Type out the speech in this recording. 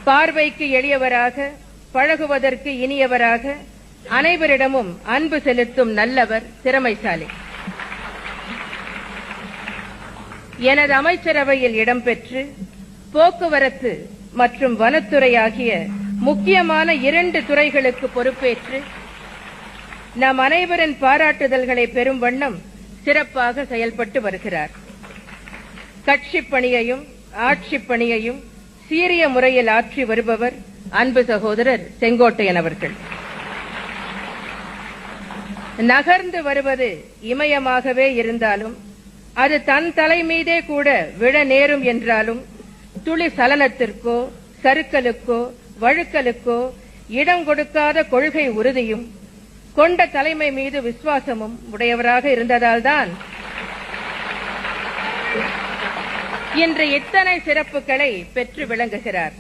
பார்வைக்கு எளியவராக, பழகுவதற்கு இனியவராக, அனைவரிடமும் அன்பு செலுத்தும் நல்லவர், திறமைசாலி. எனது அமைச்சரவையில் இடம்பெற்று போக்குவரத்து மற்றும் வனத்துறை ஆகிய முக்கியமான 2 துறைகளுக்கு பொறுப்பேற்று நம் அனைவரின் பாராட்டுதல்களை பெறும் வண்ணம் சிறப்பாக செயல்பட்டு வருகிறார். கட்சிப் பணியையும் ஆட்சிப் பணியையும் சீரிய முறையில் ஆற்றி வருபவர் அன்பு சகோதரர் செங்கோட்டையன் அவர்கள். நகர்ந்து வருவது இமயமாகவே இருந்தாலும் அது தன் தலை மீதே கூட விழ நேரும் என்றாலும் துளி சலனத்திற்கோ சறுக்கலுக்கோ வழுக்கலுக்கோ இடம் கொடுக்காத கொள்கை உறுதியும் கொண்ட தலைமை மீது விசுவாசமும் உடையவராக இருந்ததால்தான் இன்று இத்தனை சிறப்புகளை பெற்று விளங்குகிறார்.